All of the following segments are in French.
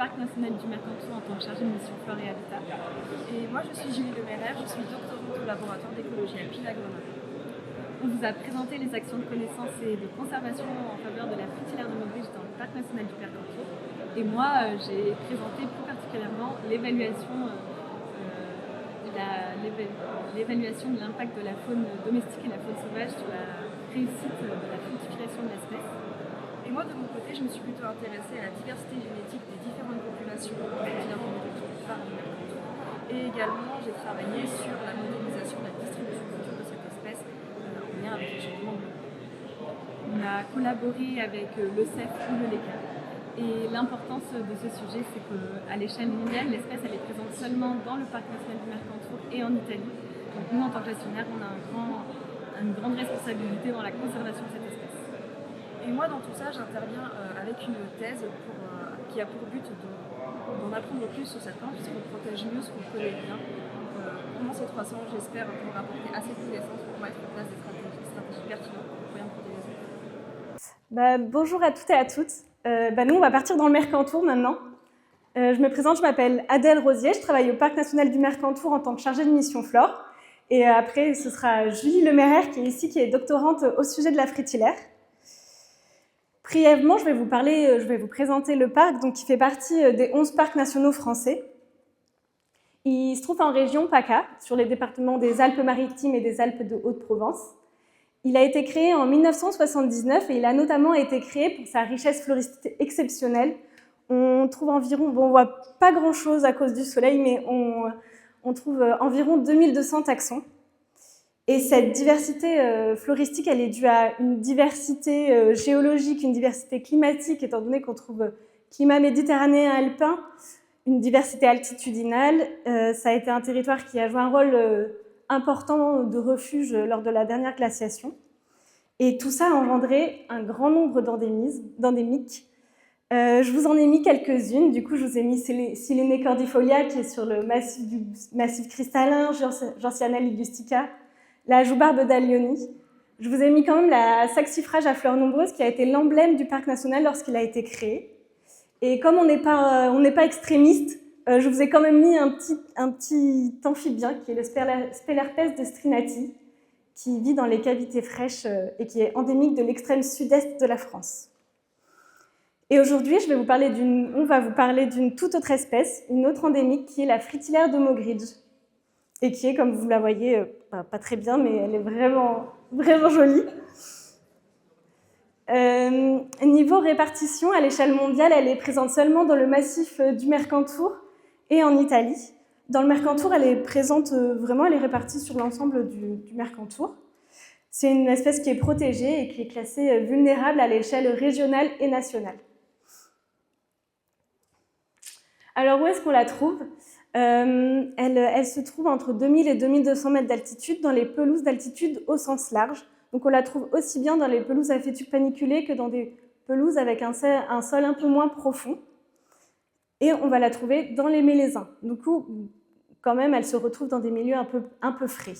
Parc national du Mercantour en tant que chargée de mission Flore et Habitat. Et moi, je suis Julie Lemaire, je suis doctorante au laboratoire d'écologie alpine à Grenoble. On vous a présenté les actions de connaissance et de conservation en faveur de la fritillaire de Maubridge dans le Parc national du Mercantour. Et moi, j'ai présenté plus particulièrement l'évaluation de l'impact de la faune domestique et la faune sauvage sur la réussite de la fructification de l'espèce. Et moi, de mon côté, je me suis plutôt intéressée à la diversité génétique des différentes populations de fritillaires de Maubridge du Parc du Mercantour. Et également, j'ai travaillé sur la modélisation de la distribution future de cette espèce en lien avec les changements globaux. On a collaboré avec l'OCEF ou le LECA. Et l'importance de ce sujet, c'est qu'à l'échelle mondiale, l'espèce elle est présente seulement dans le Parc national du Mercantour et en Italie. Donc nous, en tant que gestionnaire, on a une grande responsabilité dans la conservation de cette espèce. Et moi, dans tout ça, j'interviens avec une thèse qui a pour but d'en apprendre plus sur cette plante, puisqu'on protège mieux ce qu'on connaît bien. Pendant ces 3 ans, j'espère pouvoir apporter assez de connaissances pour mettre en place des stratégies pertinentes pour bien protéger les espèces. Bonjour à toutes et à toutes. Nous, on va partir dans le Mercantour maintenant. Je me présente, je m'appelle Adèle Rosier, je travaille au Parc national du Mercantour en tant que chargée de mission Flore. Et après, ce sera Julie Lemaire qui est ici, qui est doctorante au sujet de la fritillaire. Brièvement, je vais vous présenter le parc, donc, qui fait partie des 11 parcs nationaux français. Il se trouve en région PACA, sur les départements des Alpes-Maritimes et des Alpes de Haute-Provence. Il a été créé en 1979 et il a notamment été créé pour sa richesse floristique exceptionnelle. On trouve environ, on ne voit pas grand-chose à cause du soleil, mais on trouve environ 2200 taxons. Et cette diversité floristique, elle est due à une diversité géologique, une diversité climatique, étant donné qu'on trouve climat méditerranéen alpin, une diversité altitudinale. Ça a été un territoire qui a joué un rôle important de refuge lors de la dernière glaciation. Et tout ça a engendré un grand nombre d'endémiques. Je vous en ai mis quelques-unes. Du coup, je vous ai mis Silene cordifolia, qui est sur le massif cristallin, Gentiana ligustica, la joubarbe d'Alioni. Je vous ai mis quand même la saxifrage à fleurs nombreuses, qui a été l'emblème du parc national lorsqu'il a été créé. Et comme on n'est pas extrémiste, je vous ai quand même mis un petit amphibien qui est le Spélerpes de Strinati, qui vit dans les cavités fraîches et qui est endémique de l'extrême sud-est de la France. Et aujourd'hui, on va vous parler d'une toute autre espèce, une autre endémique, qui est la fritillaire de Maubridge, et qui est, comme vous la voyez, pas très bien, mais elle est vraiment, vraiment jolie. Niveau répartition, à l'échelle mondiale, elle est présente seulement dans le massif du Mercantour et en Italie. Dans le Mercantour, elle est présente vraiment, elle est répartie sur l'ensemble du Mercantour. C'est une espèce qui est protégée et qui est classée vulnérable à l'échelle régionale et nationale. Alors, où est-ce qu'on la trouve ? Elle se trouve entre 2000 et 2200 mètres d'altitude dans les pelouses d'altitude au sens large. Donc on la trouve aussi bien dans les pelouses à fétuques paniculées que dans des pelouses avec un sol un peu moins profond. Et on va la trouver dans les mélésins. Du coup, quand même, elle se retrouve dans des milieux un peu frais.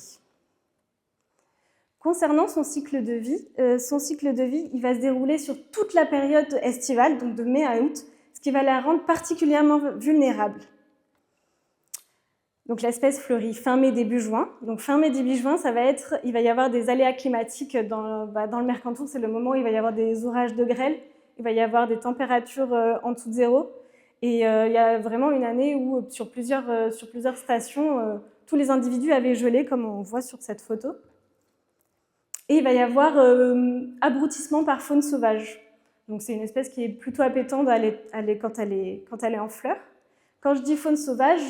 Concernant son cycle de vie, il va se dérouler sur toute la période estivale, donc de mai à août, ce qui va la rendre particulièrement vulnérable. Donc l'espèce fleurit fin mai, début juin. Donc fin mai, début juin, il va y avoir des aléas climatiques dans le Mercantour. C'est le moment où il va y avoir des orages de grêle, il va y avoir des températures en dessous de zéro. Et il y a vraiment une année où sur plusieurs stations, tous les individus avaient gelé, comme on voit sur cette photo. Et il va y avoir abrutissement par faune sauvage. Donc c'est une espèce qui est plutôt appétente quand elle est en fleurs. Quand je dis faune sauvage,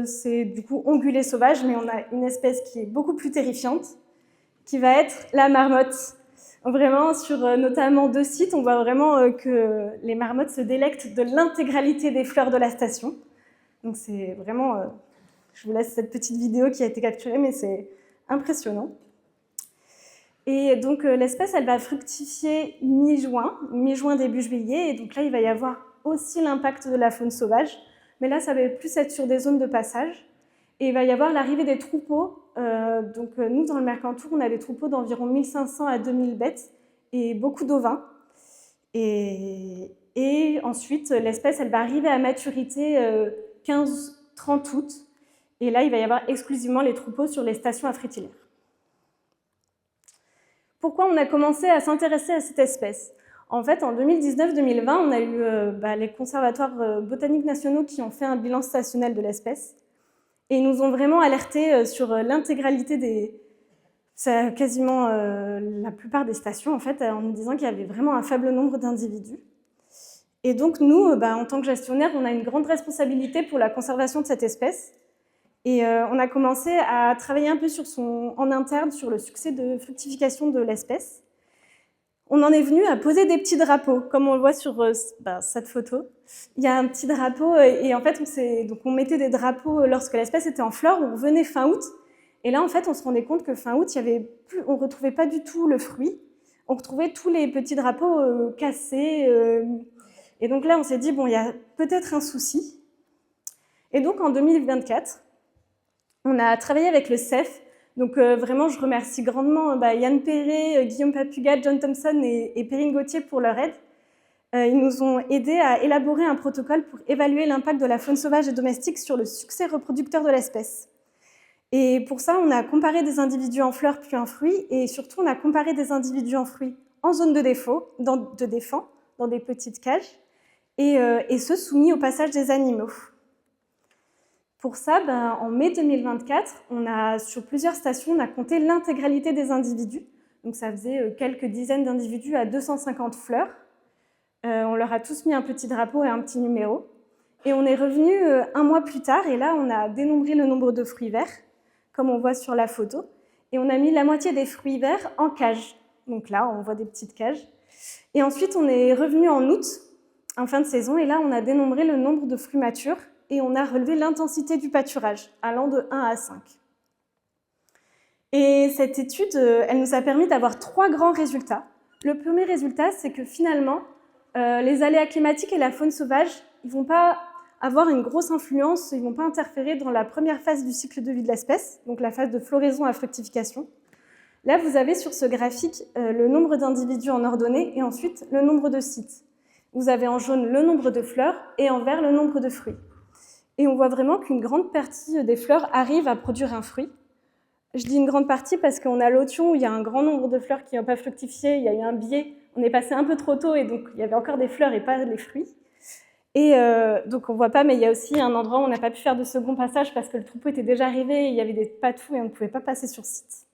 c'est du coup ongulé sauvage, mais on a une espèce qui est beaucoup plus terrifiante, qui va être la marmotte. Vraiment, sur notamment 2 sites, on voit vraiment que les marmottes se délectent de l'intégralité des fleurs de la station. Donc c'est vraiment... je vous laisse cette petite vidéo qui a été capturée, mais c'est impressionnant. Et donc l'espèce, elle va fructifier mi-juin, début juillet, et donc là, il va y avoir aussi l'impact de la faune sauvage. Mais là, ça va plus être sur des zones de passage. Et il va y avoir l'arrivée des troupeaux. Nous, dans le Mercantour, on a des troupeaux d'environ 1500 à 2000 bêtes et beaucoup d'ovins. Et Et ensuite, l'espèce, elle va arriver à maturité 15-30 août. Et là, il va y avoir exclusivement les troupeaux sur les stations à frétillaires. Pourquoi on a commencé à s'intéresser à cette espèce? En fait, en 2019-2020, on a eu les conservatoires botaniques nationaux qui ont fait un bilan stationnel de l'espèce. Et ils nous ont vraiment alertés sur l'intégralité quasiment la plupart des stations, en fait, en nous disant qu'il y avait vraiment un faible nombre d'individus. Et donc, nous, en tant que gestionnaire, on a une grande responsabilité pour la conservation de cette espèce. Et on a commencé à travailler un peu en interne sur le succès de fructification de l'espèce. On en est venu à poser des petits drapeaux, comme on le voit sur cette photo. Il y a un petit drapeau, et en fait, on mettait des drapeaux lorsque l'espèce était en fleur, on revenait fin août. Et là, en fait, on se rendait compte que fin août, on ne retrouvait pas du tout le fruit. On retrouvait tous les petits drapeaux cassés. Et donc là, on s'est dit, bon, il y a peut-être un souci. Et donc, en 2024, on a travaillé avec le CEF. Donc vraiment, je remercie grandement Yann Perret, Guillaume Papuga, John Thompson et Perrine Gauthier pour leur aide. Ils nous ont aidés à élaborer un protocole pour évaluer l'impact de la faune sauvage et domestique sur le succès reproducteur de l'espèce. Et pour ça, on a comparé des individus en fleurs puis en fruits, et surtout, on a comparé des individus en fruits en zone de défense, dans des petites cages, et ceux soumis au passage des animaux. Pour ça, en mai 2024, sur plusieurs stations, on a compté l'intégralité des individus. Donc ça faisait quelques dizaines d'individus à 250 fleurs. On leur a tous mis un petit drapeau et un petit numéro. Et on est revenu un mois plus tard, et là, on a dénombré le nombre de fruits verts, comme on voit sur la photo. Et on a mis la moitié des fruits verts en cage. Donc là, on voit des petites cages. Et ensuite, on est revenu en août, en fin de saison, et là, on a dénombré le nombre de fruits matures, et on a relevé l'intensité du pâturage, allant de 1 à 5. Et cette étude, elle nous a permis d'avoir 3 grands résultats. Le premier résultat, c'est que finalement, les aléas climatiques et la faune sauvage, ils ne vont pas avoir une grosse influence, ils ne vont pas interférer dans la première phase du cycle de vie de l'espèce, donc la phase de floraison à fructification. Là, vous avez sur ce graphique le nombre d'individus en ordonnée et ensuite le nombre de sites. Vous avez en jaune le nombre de fleurs et en vert le nombre de fruits. Et on voit vraiment qu'une grande partie des fleurs arrive à produire un fruit. Je dis une grande partie parce qu'on a l'Othion où il y a un grand nombre de fleurs qui n'ont pas fructifié, il y a eu un biais, on est passé un peu trop tôt et donc il y avait encore des fleurs et pas les fruits. Et donc on ne voit pas, mais il y a aussi un endroit où on n'a pas pu faire de second passage parce que le troupeau était déjà arrivé, il y avait des patous et on ne pouvait pas passer sur site.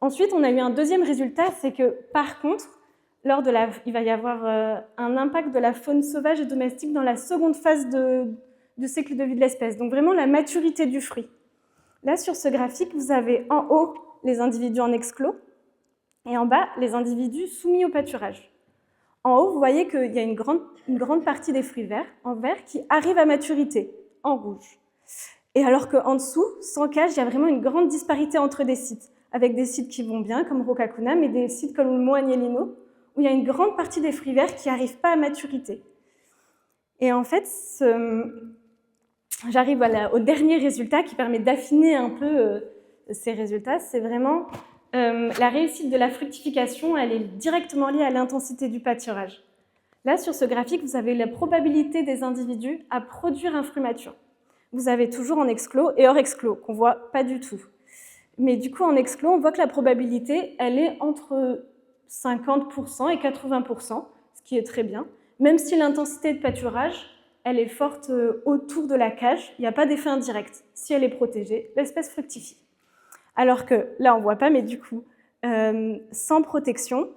Ensuite, on a eu un deuxième résultat, c'est que par contre, il va y avoir un impact de la faune sauvage et domestique dans la seconde phase du cycle de vie de l'espèce, donc vraiment la maturité du fruit. Là, sur ce graphique, vous avez en haut les individus en exclos et en bas les individus soumis au pâturage. En haut, vous voyez qu'il y a une grande partie des fruits verts, en vert, qui arrivent à maturité, en rouge. Et alors qu'en dessous, sans cage, il y a vraiment une grande disparité entre des sites, avec des sites qui vont bien, comme Rocacuna, mais des sites comme le Mont Agnellino, où il y a une grande partie des fruits verts qui n'arrivent pas à maturité. Et en fait, j'arrive au dernier résultat qui permet d'affiner un peu ces résultats. C'est vraiment la réussite de la fructification, elle est directement liée à l'intensité du pâturage. Là, sur ce graphique, vous avez la probabilité des individus à produire un fruit mature. Vous avez toujours en exclos et hors exclos, qu'on ne voit pas du tout. Mais du coup, en exclos, on voit que la probabilité, elle est entre 50% et 80%, ce qui est très bien. Même si l'intensité de pâturage, elle est forte autour de la cage, il n'y a pas d'effet indirect. Si elle est protégée, l'espèce fructifie. Alors que là, on ne voit pas, mais du coup, sans protection,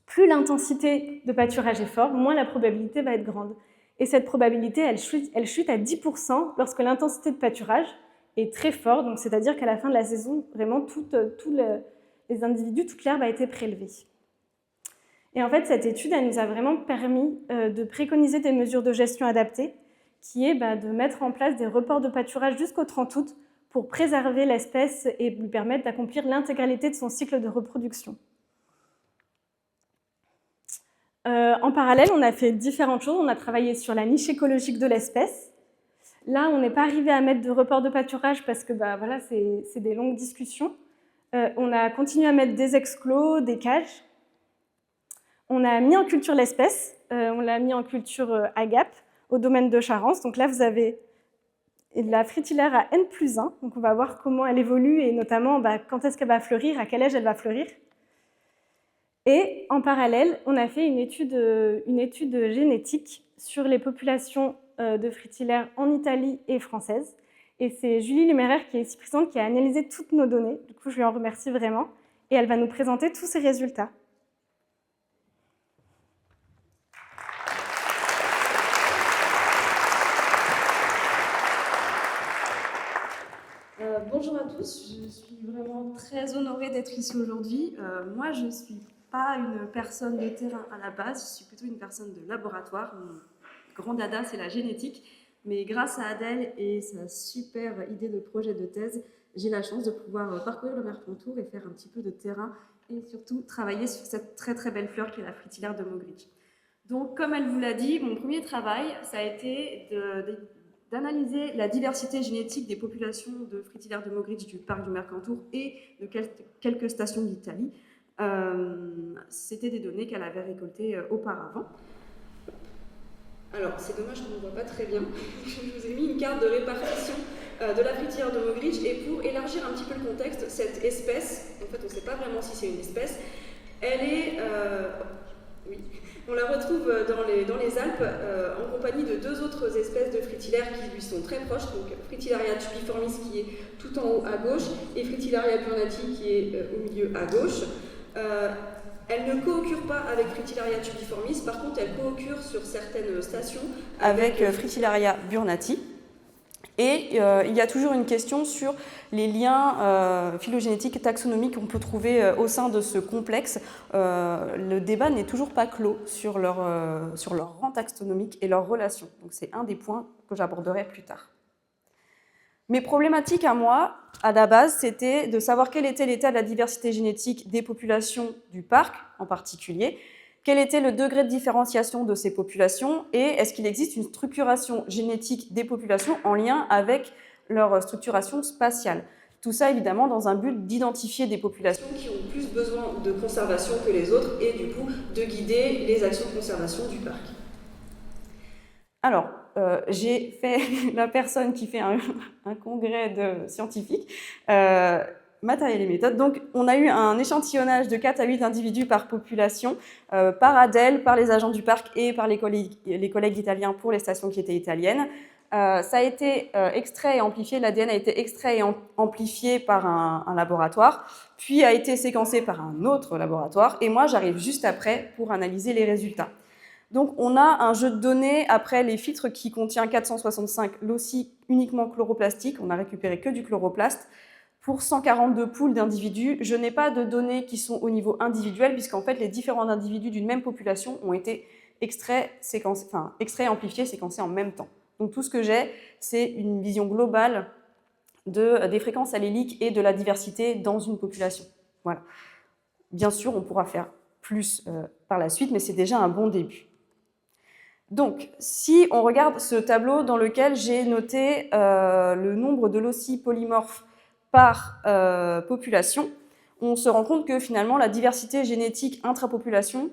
plus l'intensité de pâturage est forte, moins la probabilité va être grande. Et cette probabilité, elle chute à 10% lorsque l'intensité de pâturage est très forte, donc c'est-à-dire qu'à la fin de la saison, vraiment, tous les individus, toute l'herbe a été prélevée. Et en fait, cette étude, elle nous a vraiment permis de préconiser des mesures de gestion adaptées, qui est de mettre en place des reports de pâturage jusqu'au 30 août pour préserver l'espèce et lui permettre d'accomplir l'intégralité de son cycle de reproduction. En parallèle, on a fait différentes choses. On a travaillé sur la niche écologique de l'espèce. Là, on n'est pas arrivé à mettre de report de pâturage parce que voilà, c'est des longues discussions. On a continué à mettre des exclos, des cages. on a mis en culture l'espèce, on l'a mis en culture agape au domaine de Charence. Donc là, vous avez la fritillaire à N+1, donc on va voir comment elle évolue et notamment quand est-ce qu'elle va fleurir, à quel âge elle va fleurir. Et en parallèle, on a fait une étude génétique sur les populations de fritillaires en Italie et française. Et c'est Julie Luméraire, qui est ici présente, qui a analysé toutes nos données. Du coup, je lui en remercie vraiment. Et elle va nous présenter tous ces résultats. Bonjour à tous, je suis vraiment très honorée d'être ici aujourd'hui. Moi, je ne suis pas une personne de terrain à la base, je suis plutôt une personne de laboratoire. Mon grand dada, c'est la génétique. Mais grâce à Adèle et sa super idée de projet de thèse, j'ai la chance de pouvoir parcourir le Mercantour et faire un petit peu de terrain et surtout travailler sur cette très très belle fleur qui est la fritillaire de Mogridge. Donc, comme elle vous l'a dit, mon premier travail, ça a été d'analyser la diversité génétique des populations de fritillaires de Mogridge du parc du Mercantour et de quelques stations d'Italie. C'était des données qu'elle avait récoltées auparavant. Alors, c'est dommage qu'on ne voit pas très bien. Je vous ai mis une carte de répartition de la fritillaire de Mogridge et pour élargir un petit peu le contexte, cette espèce, en fait on ne sait pas vraiment si c'est une espèce, elle est... oui. On la retrouve dans les Alpes en compagnie de deux autres espèces de fritillaires qui lui sont très proches, donc Fritillaria tubiformis qui est tout en haut à gauche et Fritillaria burnati qui est au milieu à gauche. Elle ne co-occure pas avec Fritillaria tubiformis, par contre elle co-occure sur certaines stations avec Fritillaria burnati. Et il y a toujours une question sur les liens phylogénétiques et taxonomiques qu'on peut trouver au sein de ce complexe. Le débat n'est toujours pas clos sur leur rang taxonomique et leurs relations. Donc c'est un des points que j'aborderai plus tard. Mes problématiques à moi, à la base, c'était de savoir quel était l'état de la diversité génétique des populations du parc en particulier, quel était le degré de différenciation de ces populations et est-ce qu'il existe une structuration génétique des populations en lien avec leur structuration spatiale. Tout ça, évidemment, dans un but d'identifier des populations qui ont plus besoin de conservation que les autres et du coup de guider les actions de conservation du parc. Alors, j'ai fait la personne qui fait un congrès de scientifiques, matériel et méthode. Donc, on a eu un échantillonnage de 4 à 8 individus par population, par Adèle, par les agents du parc et par les collègues italiens pour les stations qui étaient italiennes. Ça a été extrait et amplifié, l'ADN a été extrait et amplifié par un laboratoire, puis a été séquencé par un autre laboratoire, et moi j'arrive juste après pour analyser les résultats. Donc on a un jeu de données après les filtres qui contient 465 loci uniquement chloroplastiques, on n'a récupéré que du chloroplaste, pour 142 poules d'individus. Je n'ai pas de données qui sont au niveau individuel, puisqu'en fait les différents individus d'une même population ont été extraits, amplifiés, séquencés en même temps. Donc tout ce que j'ai, c'est une vision globale des fréquences alléliques et de la diversité dans une population. Voilà. Bien sûr, on pourra faire plus par la suite, mais c'est déjà un bon début. Donc, si on regarde ce tableau dans lequel j'ai noté le nombre de loci polymorphes par population, on se rend compte que finalement la diversité génétique intrapopulation,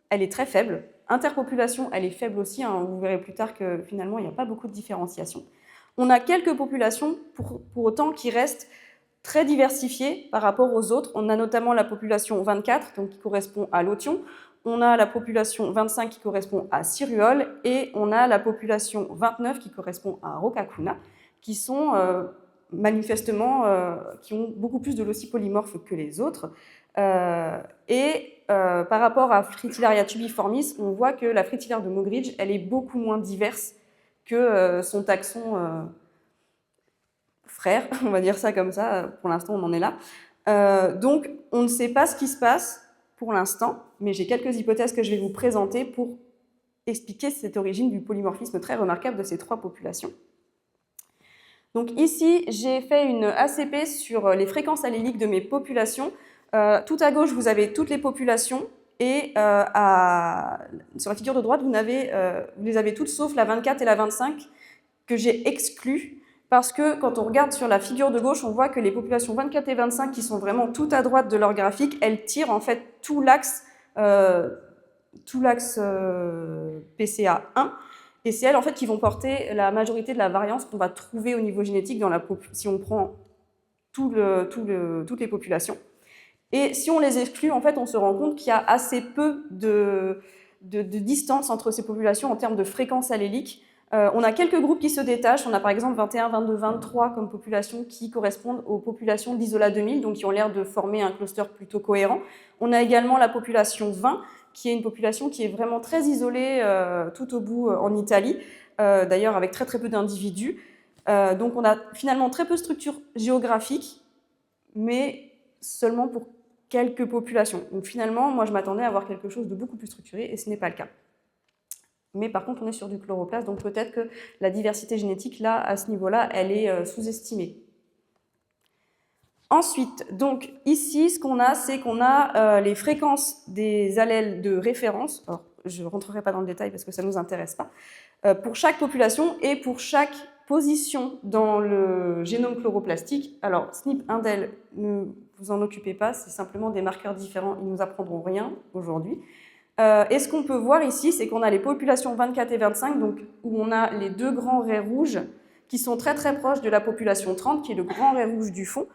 elle est très faible. Interpopulation, elle est faible aussi, hein, vous verrez plus tard que finalement il n'y a pas beaucoup de différenciation. On a quelques populations pour autant qui restent très diversifiées par rapport aux autres. On a notamment la population 24, donc qui correspond à l'Othion, on a la population 25 qui correspond à Siruole et on a la population 29 qui correspond à Rocacuna, qui sont manifestement, qui ont beaucoup plus de loci polymorphes que les autres. Par rapport à Fritillaria tubiformis, on voit que la fritillaire de Mogridge, elle est beaucoup moins diverse que son taxon frère, on va dire ça comme ça, pour l'instant on en est là. Donc on ne sait pas ce qui se passe pour l'instant, mais j'ai quelques hypothèses que je vais vous présenter pour expliquer cette origine du polymorphisme très remarquable de ces trois populations. Donc ici, j'ai fait une ACP sur les fréquences alléliques de mes populations. Tout à gauche, vous avez toutes les populations et sur la figure de droite, vous les avez toutes sauf la 24 et la 25 que j'ai exclues parce que quand on regarde sur la figure de gauche, on voit que les populations 24 et 25 qui sont vraiment tout à droite de leur graphique, elles tirent en fait tout l'axe tout l'axe PCA1, et c'est elles en fait qui vont porter la majorité de la variance qu'on va trouver au niveau génétique si on prend toutes les populations. Et si on les exclut, en fait, on se rend compte qu'il y a assez peu de distance entre ces populations en termes de fréquence allélique. On a quelques groupes qui se détachent. On a par exemple 21, 22, 23 comme populations qui correspondent aux populations d'Isola 2000, donc qui ont l'air de former un cluster plutôt cohérent. On a également la population 20, qui est une population qui est vraiment très isolée tout au bout en Italie, d'ailleurs avec très très peu d'individus. Donc on a finalement très peu de structure géographique, mais seulement pour quelques populations. Donc finalement, moi je m'attendais à avoir quelque chose de beaucoup plus structuré, et ce n'est pas le cas. Mais par contre, on est sur du chloroplaste, donc peut-être que la diversité génétique, là, à ce niveau-là, elle est sous-estimée. Ensuite, donc ici, ce qu'on a, c'est qu'on a les fréquences des allèles de référence. Alors, je ne rentrerai pas dans le détail parce que ça ne nous intéresse pas. Pour chaque population et pour chaque position dans le génome chloroplastique. Alors, SNP indel, ne vous en occupez pas, c'est simplement des marqueurs différents, ils ne nous apprendront rien aujourd'hui. Et ce qu'on peut voir ici, c'est qu'on a les populations 24 et 25, donc, où on a les deux grands raies rouges qui sont très très proches de la population 30, qui est le grand ray rouge du fond.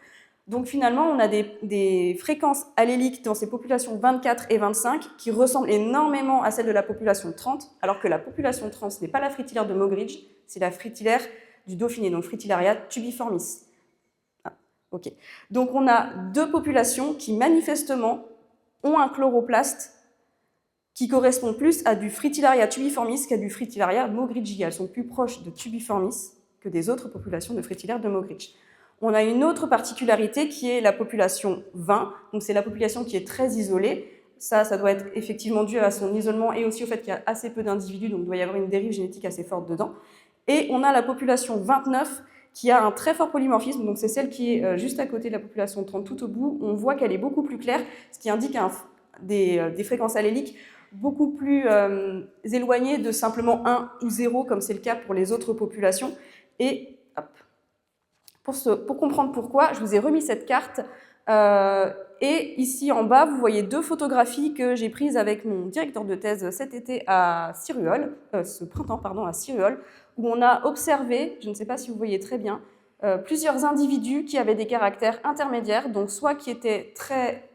Donc finalement, on a des fréquences alléliques dans ces populations 24 et 25 qui ressemblent énormément à celles de la population 30, alors que la population 30, ce n'est pas la fritillaire de Moggridge, c'est la fritillaire du Dauphiné, donc Fritillaria tubiformis. Ah, ok. Donc on a deux populations qui manifestement ont un chloroplaste qui correspond plus à du Fritillaria tubiformis qu'à du Fritillaria moggridgii. Elles sont plus proches de tubiformis que des autres populations de fritillaires de Moggridge. On a une autre particularité qui est la population 20, donc c'est la population qui est très isolée. Ça doit être effectivement dû à son isolement et aussi au fait qu'il y a assez peu d'individus, donc il doit y avoir une dérive génétique assez forte dedans. Et on a la population 29 qui a un très fort polymorphisme, donc c'est celle qui est juste à côté de la population 30 tout au bout. On voit qu'elle est beaucoup plus claire, ce qui indique des fréquences alléliques beaucoup plus éloignées de simplement 1 ou 0, comme c'est le cas pour les autres populations. Et hop. Pour comprendre pourquoi, je vous ai remis cette carte. Et ici en bas, vous voyez deux photographies que j'ai prises avec mon directeur de thèse cet été à Siruol, ce printemps, pardon, à Siruol, où on a observé, je ne sais pas si vous voyez très bien, plusieurs individus qui avaient des caractères intermédiaires, donc soit qui étaient très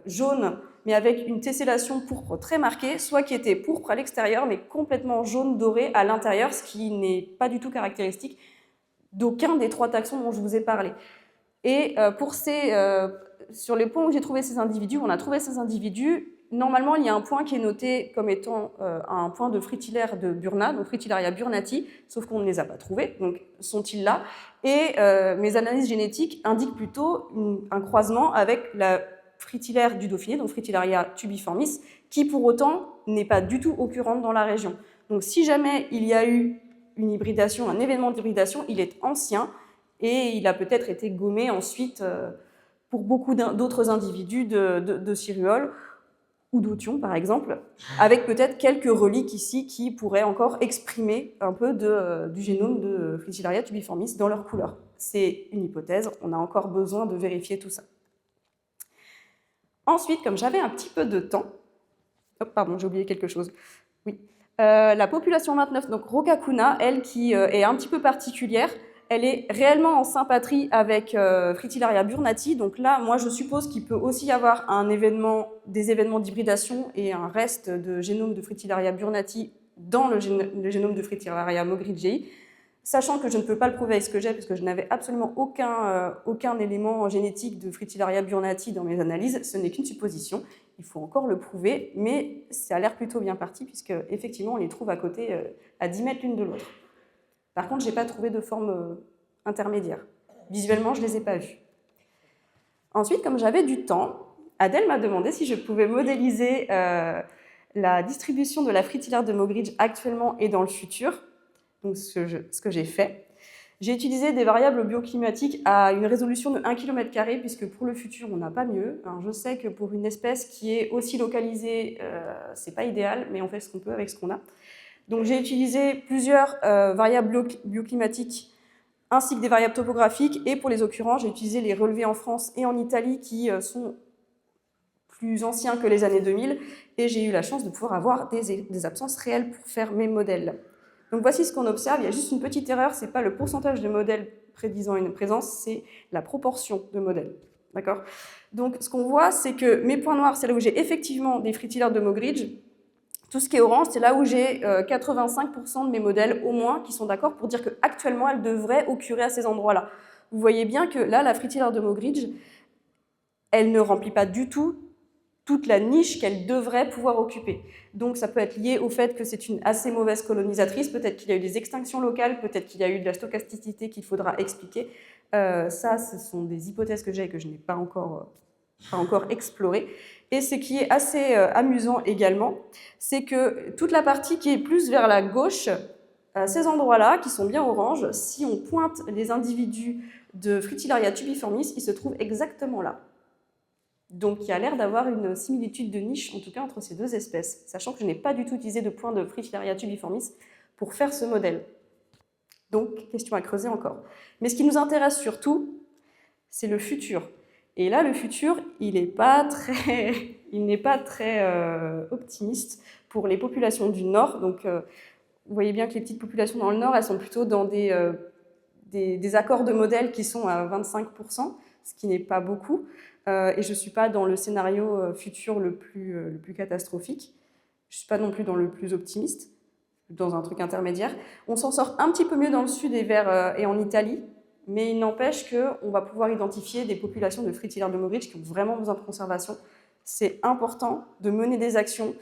jaunes, mais avec une tessellation pourpre très marquée, soit qui étaient pourpres à l'extérieur, mais complètement jaune doré à l'intérieur, ce qui n'est pas du tout caractéristique d'aucun des trois taxons dont je vous ai parlé. Et sur les points où j'ai trouvé ces individus, on a trouvé ces individus, normalement il y a un point qui est noté comme étant un point de fritillaire de Burna, donc Fritillaria burnati, sauf qu'on ne les a pas trouvés, donc sont-ils là? Et mes analyses génétiques indiquent plutôt un croisement avec la fritillaire du Dauphiné, donc Fritillaria tubiformis, qui pour autant n'est pas du tout occurrente dans la région. Donc si jamais il y a eu une hybridation, un événement d'hybridation, il est ancien et il a peut-être été gommé ensuite pour beaucoup d'autres individus de Siruol ou d'Outhion par exemple, avec peut-être quelques reliques ici qui pourraient encore exprimer un peu du génome de Fritillaria tubiformis dans leur couleur. C'est une hypothèse, on a encore besoin de vérifier tout ça. Ensuite, comme j'avais un petit peu de temps, pardon, j'ai oublié quelque chose. Oui. La population 29, donc Rokakuna, elle qui est un petit peu particulière, elle est réellement en sympatrie avec Fritillaria burnati. Donc là, moi, je suppose qu'il peut aussi y avoir des événements d'hybridation et un reste de génome de Fritillaria burnati dans le génome de Fritillaria moggridgii, sachant que je ne peux pas le prouver avec ce que j'ai, parce que je n'avais absolument aucun élément génétique de Fritillaria burnati dans mes analyses. Ce n'est qu'une supposition. Il faut encore le prouver, mais ça a l'air plutôt bien parti, puisque effectivement on les trouve à côté, à 10 mètres l'une de l'autre. Par contre, je n'ai pas trouvé de forme intermédiaire. Visuellement, je ne les ai pas vus. Ensuite, comme j'avais du temps, Adèle m'a demandé si je pouvais modéliser la distribution de la fritillaire de Moggridge actuellement et dans le futur, donc ce que j'ai fait. J'ai utilisé des variables bioclimatiques à une résolution de 1 km², puisque pour le futur, on n'a pas mieux. Alors, je sais que pour une espèce qui est aussi localisée, ce n'est pas idéal, mais on fait ce qu'on peut avec ce qu'on a. Donc, j'ai utilisé plusieurs variables bioclimatiques ainsi que des variables topographiques. Et pour les occurrences, j'ai utilisé les relevés en France et en Italie qui sont plus anciens que les années 2000, et j'ai eu la chance de pouvoir avoir des absences réelles pour faire mes modèles. Donc voici ce qu'on observe, il y a juste une petite erreur, ce n'est pas le pourcentage de modèles prédisant une présence, c'est la proportion de modèles. D'accord ? Donc ce qu'on voit, c'est que mes points noirs, c'est là où j'ai effectivement des fritillers de Mogridge. Tout ce qui est orange, c'est là où j'ai 85% de mes modèles au moins qui sont d'accord pour dire qu'actuellement, elles devraient occurrer à ces endroits-là. Vous voyez bien que là, la fritillère de Mogridge, elle ne remplit pas du tout toute la niche qu'elle devrait pouvoir occuper. Donc ça peut être lié au fait que c'est une assez mauvaise colonisatrice, peut-être qu'il y a eu des extinctions locales, peut-être qu'il y a eu de la stochasticité qu'il faudra expliquer. Ça, ce sont des hypothèses que j'ai et que je n'ai pas encore explorées. Et ce qui est assez amusant également, c'est que toute la partie qui est plus vers la gauche, ces endroits-là, qui sont bien orange, si on pointe les individus de Fritillaria tubiformis, ils se trouvent exactement là. Donc il y a l'air d'avoir une similitude de niche, en tout cas entre ces deux espèces, sachant que je n'ai pas du tout utilisé de point de Fritillaria tubiformis pour faire ce modèle. Donc, question à creuser encore. Mais ce qui nous intéresse surtout, c'est le futur. Et là, le futur, il n'est pas très optimiste pour les populations du Nord. Donc, vous voyez bien que les petites populations dans le Nord, elles sont plutôt dans des accords de modèles qui sont à 25%, ce qui n'est pas beaucoup. Et je ne suis pas dans le scénario futur le plus catastrophique. Je ne suis pas non plus dans le plus optimiste, dans un truc intermédiaire. On s'en sort un petit peu mieux dans le sud et en Italie, mais il n'empêche qu'on va pouvoir identifier des populations de Fritillaire de Mogridge qui ont vraiment besoin de conservation. C'est important de mener des actions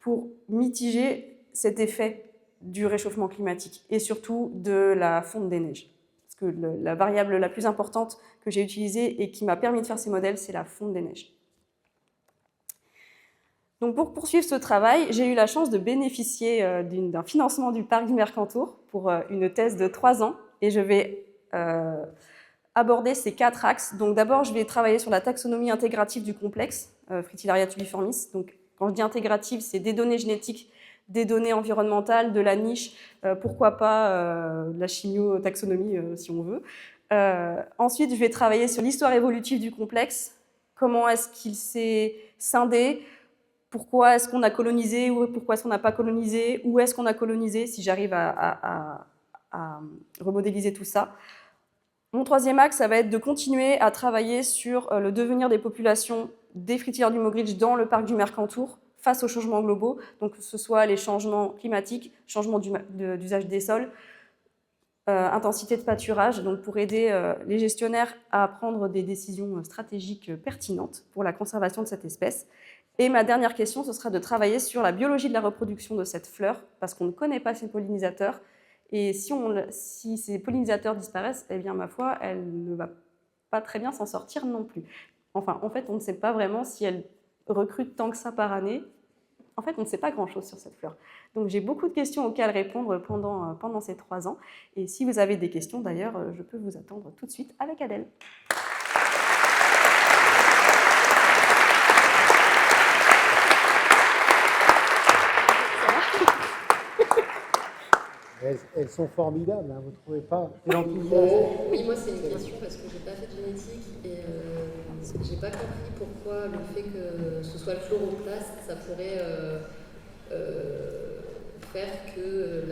pour mitiger cet effet du réchauffement climatique et surtout de la fonte des neiges. Parce que la variable la plus importante que j'ai utilisée et qui m'a permis de faire ces modèles, c'est la fonte des neiges. Donc pour poursuivre ce travail, j'ai eu la chance de bénéficier d'un financement du parc du Mercantour pour une thèse de 3 ans et je vais aborder ces 4 axes. Donc d'abord, je vais travailler sur la taxonomie intégrative du complexe Fritillaria tubiformis. Donc quand je dis intégrative, c'est des données génétiques, des données environnementales, de la niche, pourquoi pas de la chimio-taxonomie si on veut. Ensuite, je vais travailler sur l'histoire évolutive du complexe, comment est-ce qu'il s'est scindé, pourquoi est-ce qu'on a colonisé ou pourquoi est-ce qu'on n'a pas colonisé, où est-ce qu'on a colonisé, si j'arrive à remodéliser tout ça. Mon troisième axe, ça va être de continuer à travailler sur le devenir des populations des Fritillaires du Mogridge dans le parc du Mercantour face aux changements globaux, donc que ce soit les changements climatiques, changement d'usage des sols, intensité de pâturage, donc pour aider les gestionnaires à prendre des décisions stratégiques pertinentes pour la conservation de cette espèce. Et ma dernière question, ce sera de travailler sur la biologie de la reproduction de cette fleur, parce qu'on ne connaît pas ces pollinisateurs, et si ces pollinisateurs disparaissent, eh bien, ma foi, elle ne va pas très bien s'en sortir non plus. Enfin, en fait, on ne sait pas vraiment si elle recrute tant que ça par année. En fait, on ne sait pas grand-chose sur cette fleur. Donc, j'ai beaucoup de questions auxquelles répondre pendant ces 3 ans. Et si vous avez des questions, d'ailleurs, je peux vous attendre tout de suite avec Adèle. Elles sont formidables, hein, vous ne trouvez pas? C'est l'enthousiasme. Oui, moi c'est une question parce que je n'ai pas fait de génétique et je n'ai pas compris pourquoi le fait que ce soit le chloroplaste, ça pourrait faire que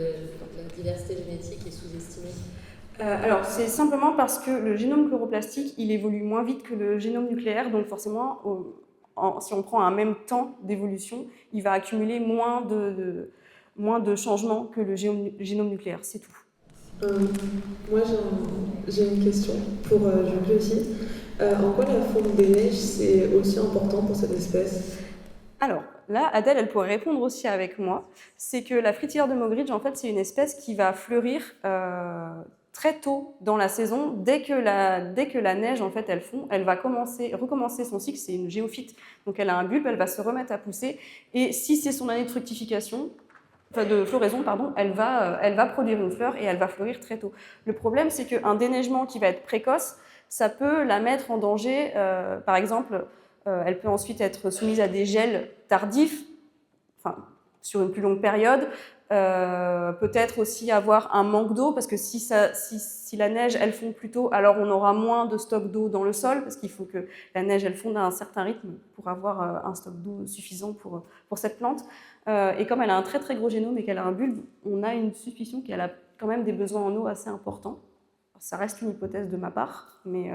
la diversité génétique est sous-estimée. Alors, c'est simplement parce que le génome chloroplastique, il évolue moins vite que le génome nucléaire, donc forcément, si on prend un même temps d'évolution, il va accumuler moins de changements que le génome nucléaire, c'est tout. Moi, j'ai une question pour Julie aussi. En quoi la fonte des neiges, c'est aussi important pour cette espèce? Alors, là, Adèle, elle pourrait répondre aussi avec moi. C'est que la Fritillaire de Mogridge, en fait, c'est une espèce qui va fleurir très tôt dans la saison. Dès que la neige, en fait, elle fond, elle va recommencer son cycle. C'est une géophyte, donc elle a un bulbe, elle va se remettre à pousser. Et si c'est son année de fructification, de floraison, pardon, elle va produire une fleur et elle va fleurir très tôt. Le problème, c'est qu'un déneigement qui va être précoce, ça peut la mettre en danger. Par exemple, elle peut ensuite être soumise à des gels tardifs, enfin, sur une plus longue période. Peut-être aussi avoir un manque d'eau, parce que si la neige, elle fond plus tôt, alors on aura moins de stock d'eau dans le sol, parce qu'il faut que la neige, elle fonde à un certain rythme pour avoir un stock d'eau suffisant pour cette plante. Et comme elle a un très très gros génome et qu'elle a un bulbe, on a une suspicion qu'elle a quand même des besoins en eau assez importants. Ça reste une hypothèse de ma part, mais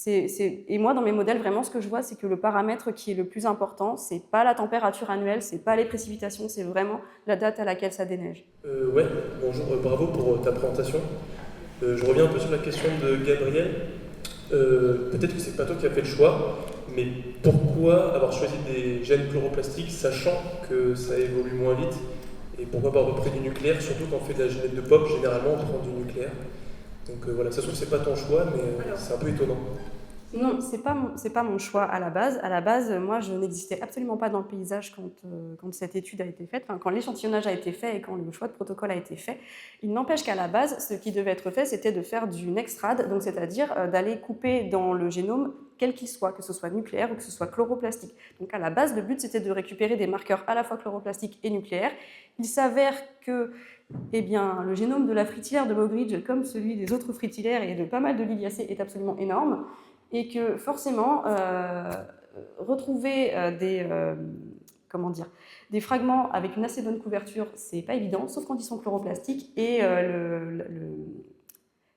et moi, dans mes modèles, vraiment, ce que je vois, c'est que le paramètre qui est le plus important, c'est pas la température annuelle, c'est pas les précipitations, c'est vraiment la date à laquelle ça déneige. Ouais, bonjour, bravo pour ta présentation. Je reviens un peu sur la question de Gabriel. Peut-être que c'est pas toi qui as fait le choix, mais pourquoi avoir choisi des gènes chloroplastiques, sachant que ça évolue moins vite, et pourquoi pas repris du nucléaire, surtout quand on fait de la génétique de pop, généralement on prend du nucléaire. Donc voilà, ça se trouve c'est pas ton choix, mais c'est un peu étonnant. Non, c'est pas mon choix à la base. À la base, moi, je n'existais absolument pas dans le paysage quand cette étude a été faite, enfin, quand l'échantillonnage a été fait et quand le choix de protocole a été fait. Il n'empêche qu'à la base, ce qui devait être fait, c'était de faire du nextrad, donc c'est-à-dire d'aller couper dans le génome quel qu'il soit, que ce soit nucléaire ou que ce soit chloroplastique. Donc à la base, le but, c'était de récupérer des marqueurs à la fois chloroplastiques et nucléaires. Il s'avère que le génome de la fritillaire de Moggridge, comme celui des autres fritillaires et de pas mal de liliacées, est absolument énorme. Et que forcément, retrouver des fragments avec une assez bonne couverture, c'est pas évident, sauf quand ils sont chloroplastiques. Et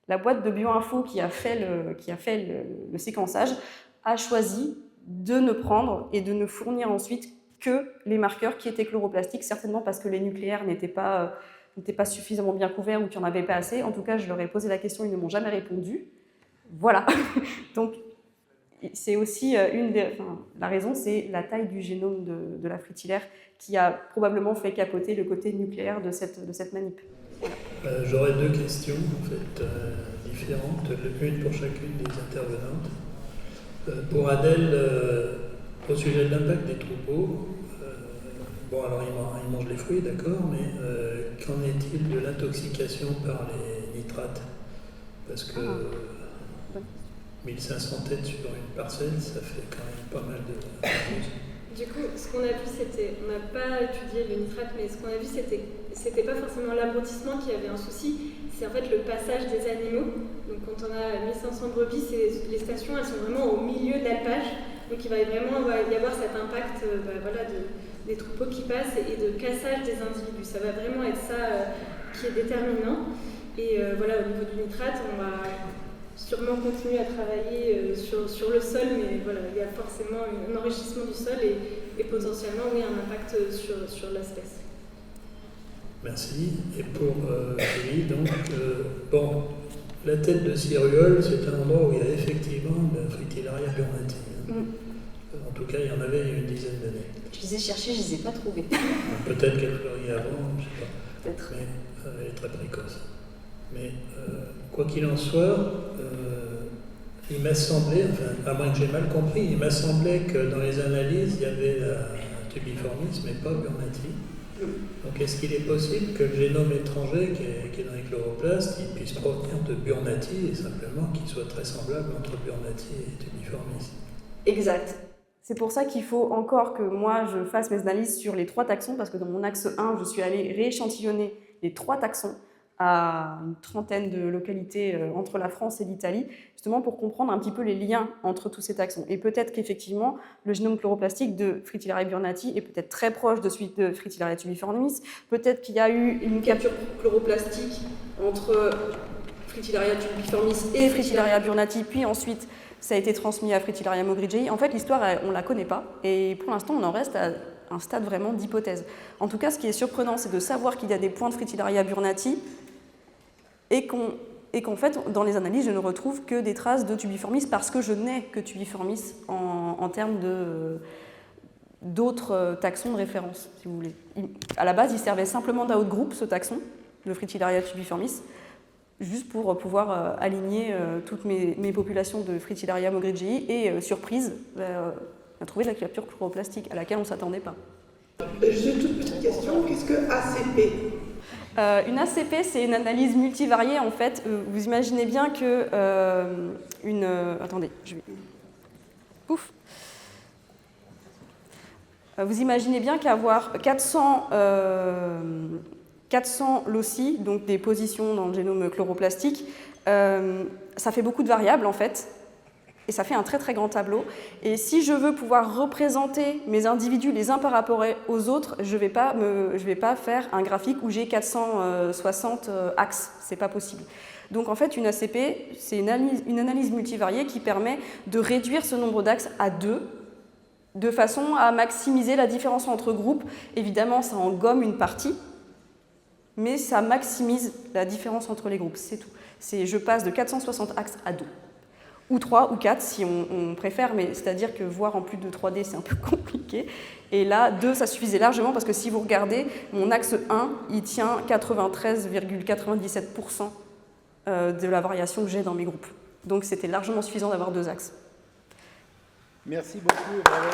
la boîte de bioinfo qui a fait le séquençage a choisi de ne prendre et de ne fournir ensuite que les marqueurs qui étaient chloroplastiques, certainement parce que les nucléaires n'étaient pas suffisamment bien couverts ou qu'il n'y en avait pas assez. En tout cas, je leur ai posé la question, ils ne m'ont jamais répondu. Voilà. Donc, c'est aussi la raison, c'est la taille du génome de la fritillaire qui a probablement fait capoter le côté nucléaire de cette manip. J'aurais deux questions en fait différentes, une pour chacune des intervenantes. Pour Adèle, au sujet de l'impact des troupeaux, alors ils mangent les fruits, d'accord, mais qu'en est-il de l'intoxication par les nitrates? Parce que 1500 têtes sur une parcelle, ça fait quand même pas mal de choses. Du coup, ce qu'on a vu, on n'a pas étudié le nitrate, mais ce qu'on a vu, c'était pas forcément l'abrutissement qui avait un souci, c'est en fait le passage des animaux. Donc quand on a 1500 brebis, les stations, elles sont vraiment au milieu de l'alpage, donc il va y avoir cet impact des troupeaux qui passent et de cassage des individus. Ça va vraiment être ça qui est déterminant. Et au niveau du nitrate, on va sûrement continuer à travailler sur le sol, mais il y a forcément un enrichissement du sol et potentiellement un impact sur l'espèce. Merci. Et pour Julie, donc, la tête de Cyrulol, c'est un endroit où il y a effectivement la Fritillaria burnati. En tout cas, il y en avait il y a une dizaine d'années. Je les ai cherchés, je ne les ai pas trouvés. Peut-être qu'elle fleurit avant, je ne sais pas. Peut-être. Mais elle est très précoce. Mais quoi qu'il en soit, il m'a semblé, à moins que j'ai mal compris, il m'a semblé que dans les analyses, il y avait la tubiformis, mais pas burnati. Donc est-ce qu'il est possible que le génome étranger qui est dans les chloroplastes, il puisse provenir de burnati et simplement qu'il soit très semblable entre burnati et tubiformis? Exact. C'est pour ça qu'il faut encore que moi je fasse mes analyses sur les 3 taxons, parce que dans mon axe 1, je suis allée rééchantillonner les 3 taxons à une trentaine de localités entre la France et l'Italie, justement pour comprendre un petit peu les liens entre tous ces taxons. Et peut-être qu'effectivement, le génome chloroplastique de Fritillaria burnati est peut-être très proche de celui de Fritillaria tubiformis. Peut-être qu'il y a eu une capture chloroplastique entre Fritillaria tubiformis et Fritillaria burnati, puis ensuite ça a été transmis à Fritillaria moggridgei. En fait, l'histoire, on ne la connaît pas, et pour l'instant, on en reste à un stade vraiment d'hypothèse. En tout cas, ce qui est surprenant, c'est de savoir qu'il y a des points de Fritillaria burnati, et qu'en fait, dans les analyses, je ne retrouve que des traces de tubiformis, parce que je n'ai que tubiformis en termes d'autres taxons de référence, si vous voulez. À la base, il servait simplement d'outgroup, ce taxon, de Fritillaria tubiformis, juste pour pouvoir aligner toutes mes populations de Fritillaria moggridgei, et surprise, on a trouvé de la capture chloroplastique à laquelle on ne s'attendait pas. J'ai une toute petite question, qu'est-ce que ACP? Une ACP, c'est une analyse multivariée, en fait. Vous imaginez bien que attendez, je vais... Pouf. Vous imaginez bien qu'avoir 400 loci, donc des positions dans le génome chloroplastique, ça fait beaucoup de variables en fait, et ça fait un très très grand tableau. Et si je veux pouvoir représenter mes individus les uns par rapport aux autres, je vais pas faire un graphique où j'ai 460 axes, c'est pas possible. Donc en fait, une ACP, c'est une analyse multivariée qui permet de réduire ce nombre d'axes à 2, de façon à maximiser la différence entre groupes. Évidemment, ça en gomme une partie, mais ça maximise la différence entre les groupes, c'est tout. Je passe de 460 axes à 2. Ou 3 ou 4 si on préfère, mais c'est-à-dire que voir en plus de 3D, c'est un peu compliqué. Et là, 2, ça suffisait largement, parce que si vous regardez, mon axe 1, il tient 93,97% de la variation que j'ai dans mes groupes. Donc c'était largement suffisant d'avoir 2 axes. Merci beaucoup. Bravo.